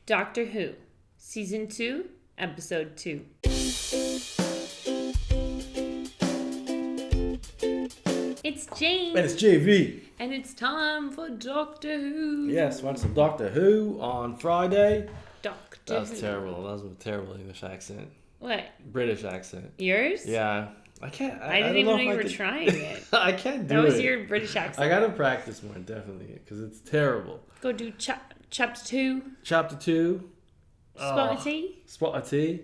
Doctor Who, Season 2, Episode 2. It's Jane. And it's JV. And it's time for Doctor Who. Yes, watch some Doctor Who on Friday. Doctor That was Who. terrible. That was a terrible English accent. What? British accent. Yours? Yeah. I can't. I didn't even know you were trying it. I can't do it. That was your British accent. I gotta practice more, definitely, because it's terrible. Go do chapter 2. Chapter 2. Spot a tea. Spot a tea.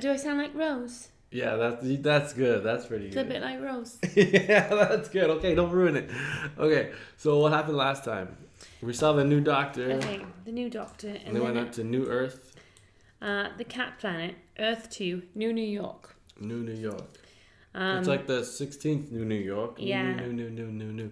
Do I sound like Rose? Yeah, that's good. That's pretty It's a good. bit like Rose. Yeah, that's good. Okay, don't ruin it. Okay, so what happened last time? We saw the new Doctor. Okay, the new Doctor. And They then went up to New Earth. The Cat Planet, Earth 2, New York. New York. It's like the 16th New York. Yeah. New. New.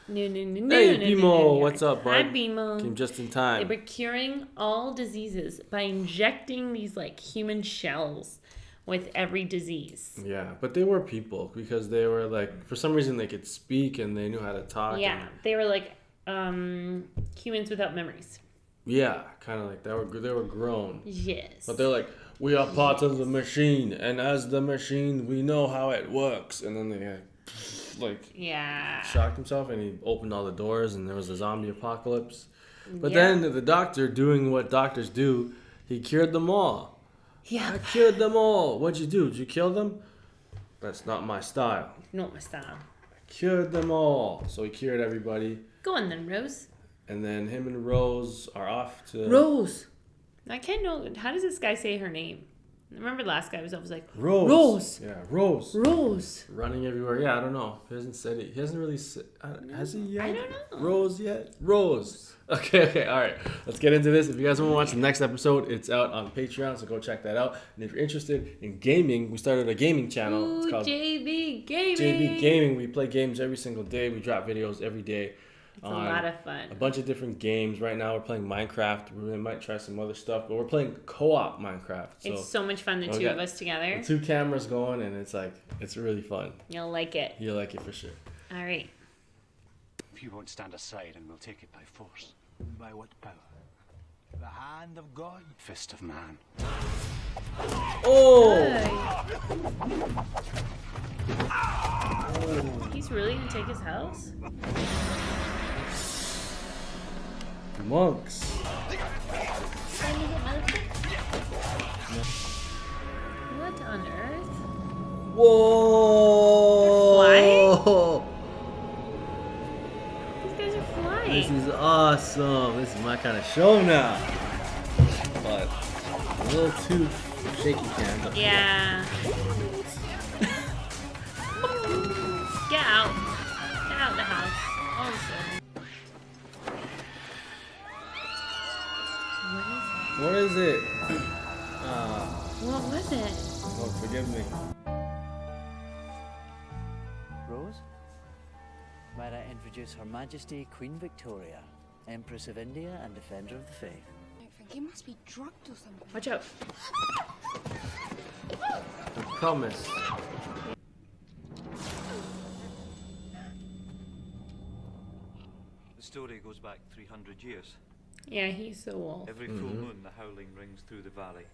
Hey, Bimo, what's up, bud? Hi, Bimo. Came just in They time. were curing all diseases by injecting these like human shells with every disease. Yeah, but they were people because they were like, for some reason they could speak and they knew how to talk. Yeah, they were like humans without memories. Yeah, kind of like they were grown. Yes. But they're like, we are part of the machine, and as the machine, we know how it works. And then they yeah. shocked himself, and he opened all the doors, and there was a zombie apocalypse. But Yeah. then the Doctor, doing what doctors do, he cured them all. Yeah. I cured them all. What'd you do? Did you kill them? That's not my style. Not my style. I cured them all. So he cured everybody. Go on then, Rose. And then him and Rose are off to... Rose. I can't know. How does this guy say her name? Remember the last guy was always like, Rose. Rose. Yeah, Rose. Rose. Running everywhere. Yeah, I don't know. He hasn't said it. He hasn't really said... Has he yet? I don't know. Rose yet? Rose. Okay, all right. Let's get into this. If you guys want to watch the next episode, it's out on Patreon, so go check that out. And if you're interested in gaming, we started a gaming channel. Ooh, It's called JB Gaming. JB Gaming. We play games every single day. We drop videos every day. It's a lot of fun. A bunch of different games. Right now we're playing Minecraft. We might try some other stuff, but we're playing co-op Minecraft. So It's so much fun, the we two got of us together. the 2 cameras going, and it's really fun. You'll like it. You'll like it for sure. All right. If you won't stand aside and we'll take it by force. By what power? The hand of God? Fist of man. Oh! He's really gonna take his house? Monks. What on earth? Whoa! These guys are flying. This is awesome. This is my kind of show now. But a little too shaky cam. But Yeah. Get out. Get out of the house. All of a sudden. What is it? What was it? Oh, forgive me. Rose, might I introduce Her Majesty Queen Victoria, Empress of India and Defender of the Faith. I think he must be drugged or something. Watch out. I promise. The story goes back 300 years. Yeah, he's so old. Every full moon, the howling rings through the valley.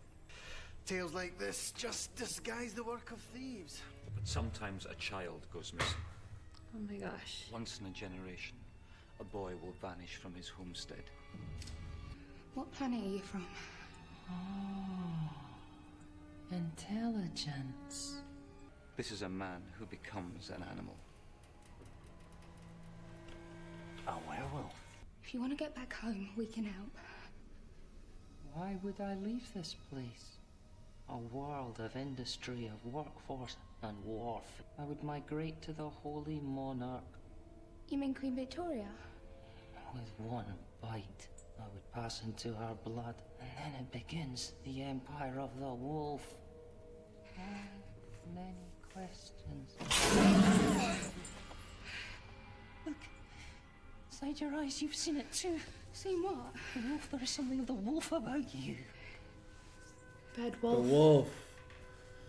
Tales like this just disguise the work of thieves. But sometimes a child goes missing. Oh my gosh. Once in a generation, a boy will vanish from his homestead. What planet are you from? Intelligence. This is a man who becomes an animal. A werewolf. If you want to get back home, we can help. Why would I leave this place? A world of industry, of workforce and warfare. I would migrate to the Holy Monarch. You mean Queen Victoria? With one bite, I would pass into her blood, and then it begins the Empire of the Wolf. I have many questions. Look, inside your eyes, you've seen it too. Seen what? The wolf, there is something of the wolf about you. Bad The wolf. wolf.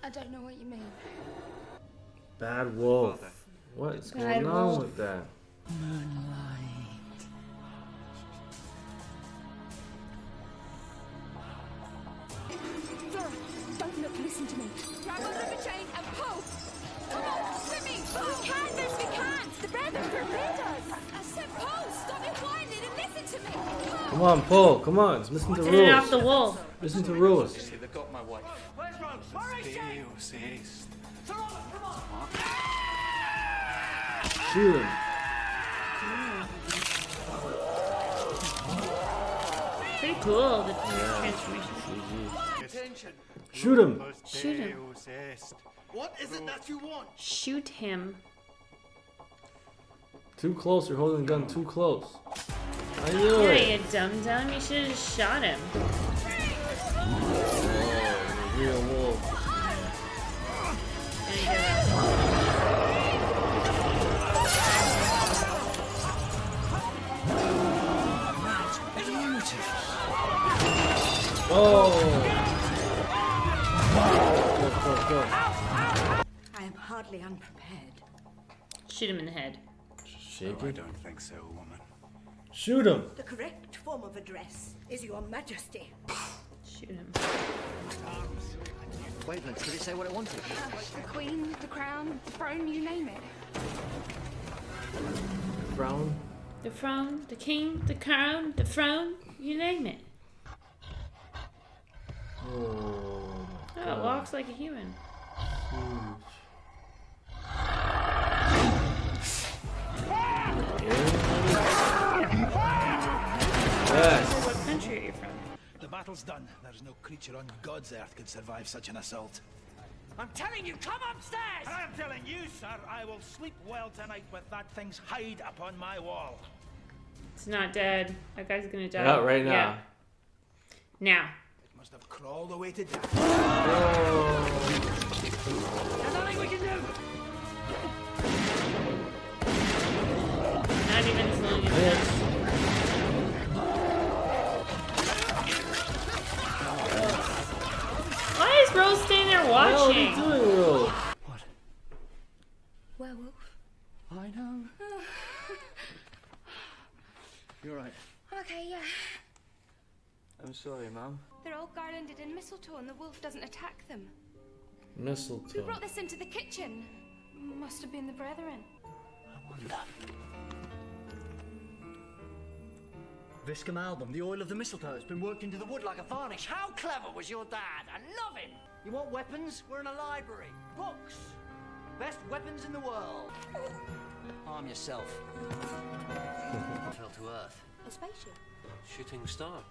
I don't know what you mean. Bad wolf. Father. What is Bad going on wolf. with that? Moonlight. Listen to me. Grab on the chain and pull. Come on, swimming. We can't, Miss, we can't. The bread forbid us. I said pull. Stop your whining and listen to me. Come on, pull. Come on. Just listen to Get it off rules. the wool. Listen to rules. See, they got my wife. Deus est. Shoot him. Pretty cool, the transformation. Shoot him. Shoot him. Deus est. What is it that you want? Shoot him. Too close. You're holding the gun too close. I knew Yeah, it. you dum-dum. You should have just shot him. Oh, the real wolf. And he goes, Oh. Go. I am hardly unprepared. shoot him in the head. Shake I it. don't think so, woman. Shoot him. The correct form of address is Your Majesty. Shoot him. Wavelengths, did it say what it wanted? The queen, the crown, the throne, you name it. Brown. The throne, the king, the crown, the throne, you name it. Oh. Oh, it walks like a human. Yes. What country are you from? The battle's done. There's no creature on God's earth could survive such an assault. I'm telling you, come upstairs! And I'm telling you, sir, I will sleep well tonight with that thing's hide upon my wall. It's not dead. That guy's gonna die. Yeah, right now. Yeah. Now. It must have crawled away to death. There's nothing we can do! Not even as long as this. Why is Rose staying there What are you watching? doing, Rose? Werewolf. I know. You're right. Okay, yeah. I'm sorry, Mum. They're all garlanded in mistletoe and the wolf doesn't attack them. Who Mistletoe. brought this into the kitchen? Must have been the brethren. I wonder. Viscum album, the oil of the mistletoe, has been worked into the wood like a varnish. How clever was your dad? I love him. You want weapons? We're in a library. Books. Best weapons in the world. Arm yourself. Fell to earth. A spaceship. Shooting star.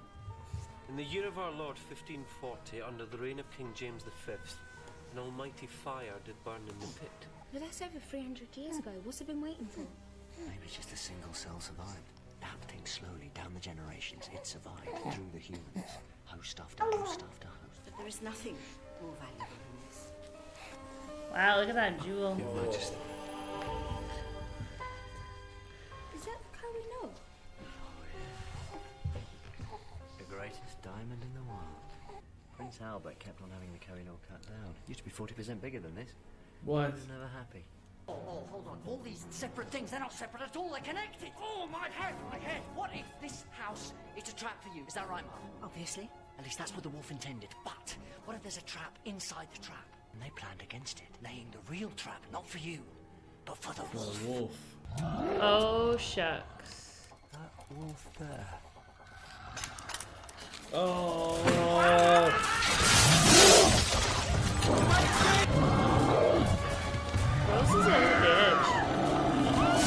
In the year of our Lord 1540, under the reign of King James V, an almighty fire did burn in the pit. But that's over 300 years ago. What's it been waiting for? Maybe just a single cell survived. Adapting slowly down the generations, it survived through the humans. Host after host after host. But there is nothing more valuable than this. Wow, look at that jewel. Your Majesty. Is that the Kohinoor? The greatest diamond in the world. Prince Albert kept on having the Kohinoor cut down. Used to be 40% bigger than this. What? He was never happy. Oh, hold on. All these separate things, they're not separate at all. They're connected. Oh, my head, my head. What if this house is a trap for you? Is that right, Mum? Obviously. At least that's what the wolf intended. But what if there's a trap inside the trap? And they planned against it, laying the real trap, not for you, but for the wolf. The wolf. Oh, shucks. That wolf there. Oh. Rose is a bitch.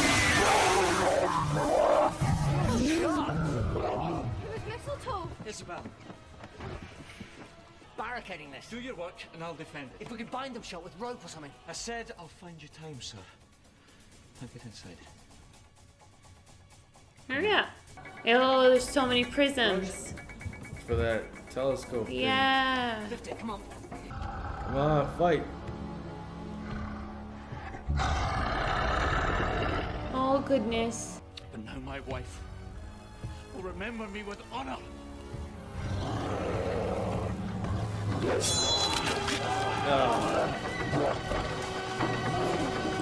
It was mistletoe. Isabel. Barricading this. Do your work and I'll defend it. If we could bind them shut with rope or something. I said I'll find you time, sir. Now get inside. Hurry up. Oh, there's so many prisms. For that telescope thing. Yeah. Lift it, come on. Come on, fight. Oh, goodness. But now my wife will remember me with honor.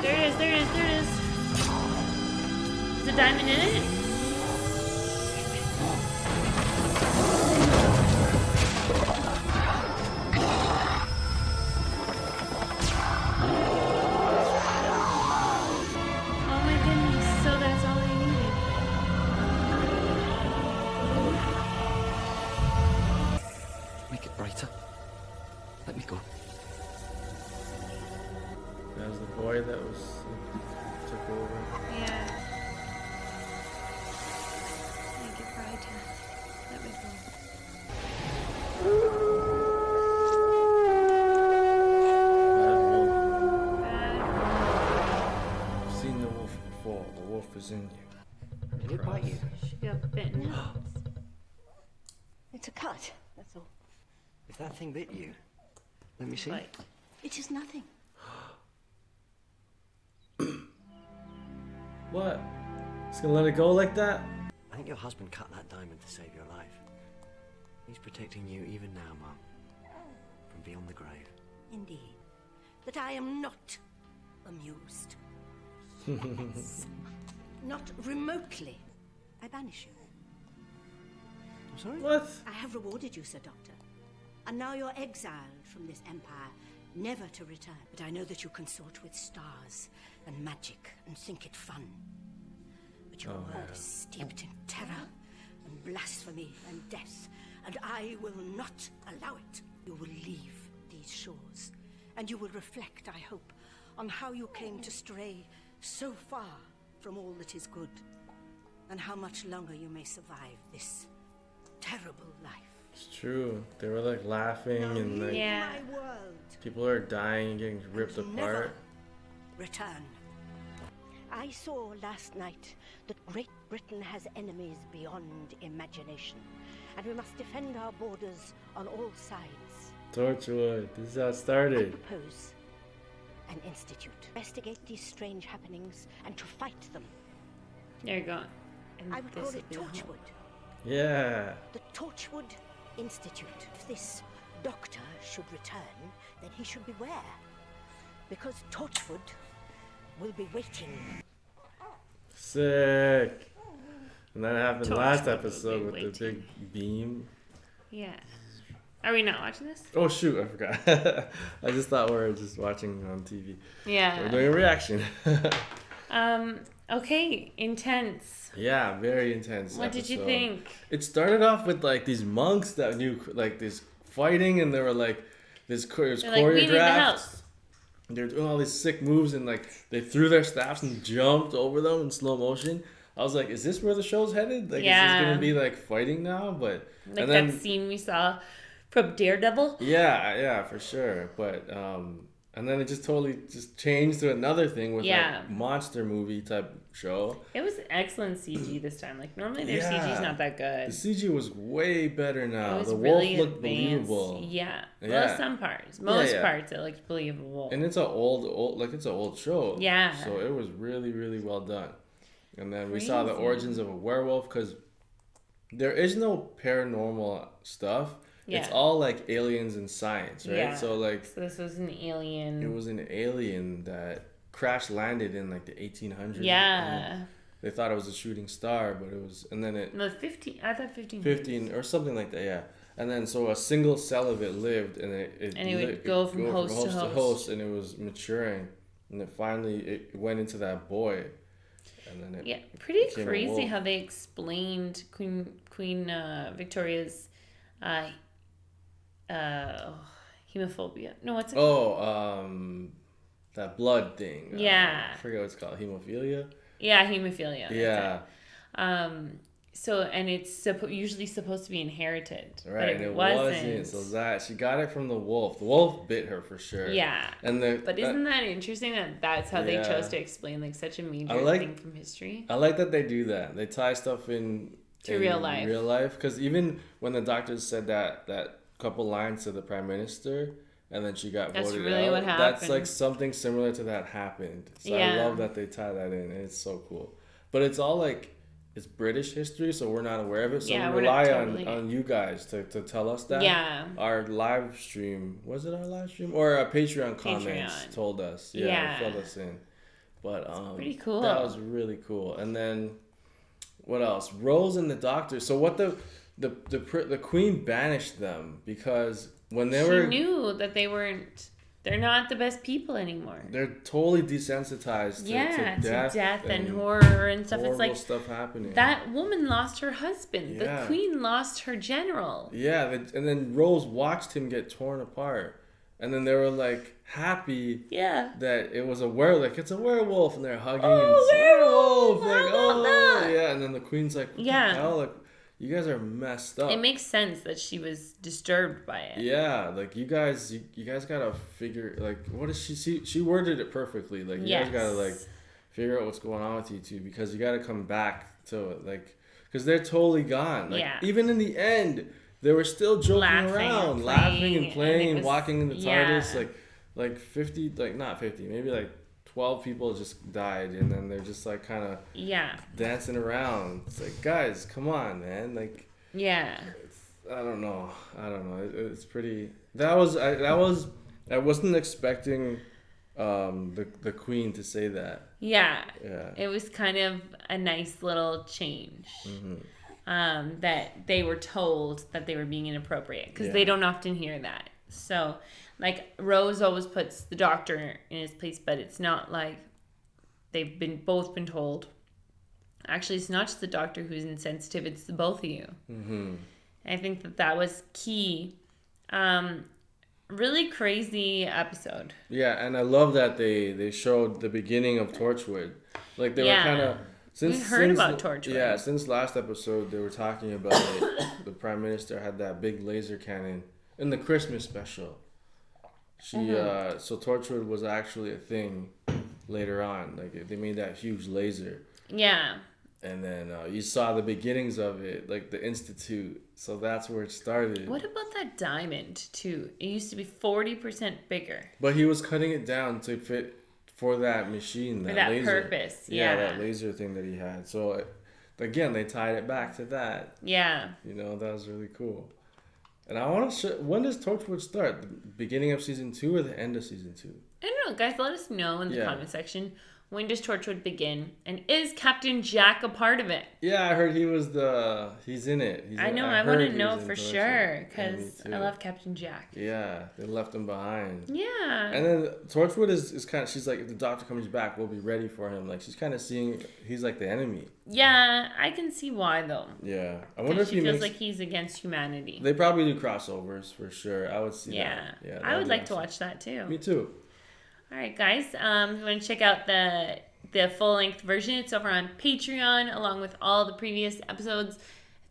There it is, there it is, there it is. Is a diamond in it? cut, that's all. If that thing bit you, let me see. Like, It is nothing. What? Just gonna let it go like that? I think your husband cut that diamond to save your life. He's protecting you even now, Mum. From beyond the grave. Indeed. That I am not amused. Not remotely. I banish you. I'm sorry? What? I have rewarded you, Sir Doctor. And now you're exiled from this empire, never to return. But I know that you consort with stars and magic and think it fun. But your world is steeped in terror and blasphemy and death, and I will not allow it. You will leave these shores, and you will reflect, I hope, on how you came to stray so far from all that is good, and how much longer you may survive this terrible life. It's true. They were like laughing and like yeah. My world. people are dying and getting ripped And apart. never return. I saw last night that Great Britain has enemies beyond imagination, and we must defend our borders on all sides. Torchwood. This is how it I started. propose an institute. Investigate these strange happenings and to fight them. There you go. And I would this call would it be the home. Torchwood. Yeah. The Torchwood Institute. If this doctor should return, then he should beware. Because Torchwood will be waiting. Sick. And that happened last Torchwood will episode be with the big beam. Yeah. Are we not watching this? Oh shoot, I forgot. I just thought we were just watching on TV. Yeah. We're doing a reaction. Okay, intense. Yeah, very intense. What did you episode. think? It started off with like these monks that knew like this fighting, and they were like this They're like, we need the choreographed. house. They're doing all these sick moves, and like they threw their staffs and jumped over them in slow motion. I was like, is this where the show's headed? Like, is Yeah. this gonna be like fighting now? But Like and then that scene we saw from Daredevil. yeah, for sure. But and then it just totally just changed to another thing with Yeah. like monster movie type show. It was excellent CG this time. Like normally their Yeah. CG's not that good. The CG was way better It now. was The really wolf looked advanced. believable. Yeah. Yeah. Well, some parts. Most yeah. parts it looked believable. And it's an old like it's an old show. Yeah. So it was really, really well done. And then we saw the Crazy. origins of a werewolf, because there is no paranormal stuff. It's Yeah. all like aliens and science, right? Yeah. So like So this was an alien. it was an alien that crash landed in like the 1800s. Yeah. And they thought it was a shooting star, but it was, and then it No, 15. I thought 15. 15 or something like that, yeah. And then so a single cell of it lived, and And it would go from host to host. and it was maturing, and it went into that boy, and then it Yeah, pretty became a crazy wolf. how they explained Queen Victoria's hemophobia. No, what's it? That blood thing. Yeah. I forget what it's called. Hemophilia. Yeah, hemophilia. that's Yeah. it. So and it's usually supposed to be inherited, Right, but and it it wasn't. So that she got it from the wolf. The wolf bit her for sure. Yeah. And But isn't that interesting that that's how they Yeah. chose to explain like such a major like- thing from history? I like that they do that. They tie stuff in real life. Real life, because even when the doctors said that couple lines to the prime minister, and then she got That's voted really out. what That's happened. like something similar to that happened. So I Yeah. love that they tie that in, and it's so cool. But it's all like it's British history, so we're not aware of it. So Yeah, we we're not rely totally- on you guys to tell us that. Yeah. Our live stream, was it our live stream or our Patreon comments Patreon. told us? Yeah. Filled us in. But pretty cool. That was really cool. And then what else? Rose and the Doctor. So what the Queen banished them because when they She were knew that they're not the best people anymore. they're totally desensitized to death and horror and stuff. It's horrible like stuff happening. that woman lost her husband. Yeah. The Queen lost her general. Yeah, and then Rose watched him get torn apart. And then they were like happy Yeah. that it was a werewolf. Like, it's a werewolf, and they're hugging and werewolf! Like, How about that? yeah. And then the Queen's like, what Yeah. the hell? Like, you guys are messed up. It makes sense that she was disturbed by it. Yeah, like you guys gotta figure, like, what is she worded it perfectly. Like, you guys gotta like figure out what's going on with you two, because you gotta come back to it, like, because they're totally gone. Like, Yeah. even in the end, they were still joking Laughing around, and laughing playing, and playing, and it was- walking in the yeah. TARDIS, like 50, like not 50, maybe like 12 people just died, and then they're just like kind of Yeah. dancing around. It's like, guys, come on, man. Like, Yeah. I don't know. It's pretty. I wasn't expecting the Queen to say that. Yeah. Yeah. It was kind of a nice little change. Mm-hmm. That they were told that they were being inappropriate because Yeah. they don't often hear that. So, like, Rose always puts the Doctor in his place, but it's not like they've both been told. Actually, it's not just the Doctor who's insensitive; it's the both of you. Mm-hmm. I think that was key. Really crazy episode. Yeah, and I love that they showed the beginning of Torchwood. Like they Yeah. were kind of We heard about Torchwood. Yeah, since last episode they were talking about it. The Prime Minister had that big laser cannon in the Christmas special. So Torchwood was actually a thing later on. Like they made that huge laser. Yeah. And then you saw the beginnings of it, like the Institute. So that's where it started. What about that diamond too? It used to be 40% bigger. But he was cutting it down to fit for that machine, For that laser. purpose, Yeah, yeah. that laser thing that he had. So again, they tied it back to that. Yeah. You know, that was really cool. And I want to when does Torchwood start? The beginning of season 2 or the end of season 2? I don't know, guys. Let us know in the Yeah. comment section. When does Torchwood begin? And is Captain Jack a part of it? Yeah, I heard he's in it. I know. I want heard to he know was in for Torchwood. sure Yeah, me because too. I love Captain Jack. Yeah, they left him behind. Yeah. And then Torchwood is kind of, she's like, if the Doctor comes back, we'll be ready for him. Like, she's kind of seeing, he's like the enemy. Yeah, I can see why though. Yeah. I wonder Because if she he feels makes, like he's against humanity. they probably do crossovers for sure. I would see Yeah. that. Yeah. I would that'd be like to awesome. watch that too. Me too. All right, guys. If you want to check out the full-length version, it's over on Patreon, along with all the previous episodes,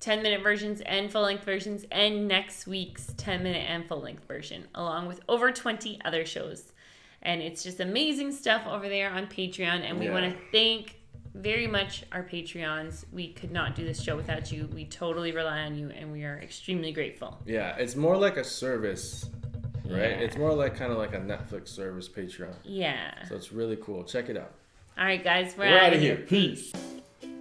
10-minute versions and full-length versions, and next week's 10-minute and full-length version, along with over 20 other shows. And it's just amazing stuff over there on Patreon, and we Yeah. want to thank very much our Patreons. We could not do this show without you. We totally rely on you, and we are extremely grateful. Yeah, it's more like a service, right? Yeah. It's more like kind of like a Netflix service, Patreon. Yeah. So it's really cool. Check it out. All right, guys, we're We're out outta of here. here. Peace.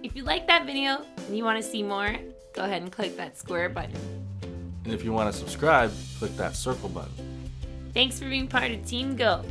If you like that video and you want to see more, go ahead and click that square button. And if you want to subscribe, click that circle button. Thanks for being part of Team Go.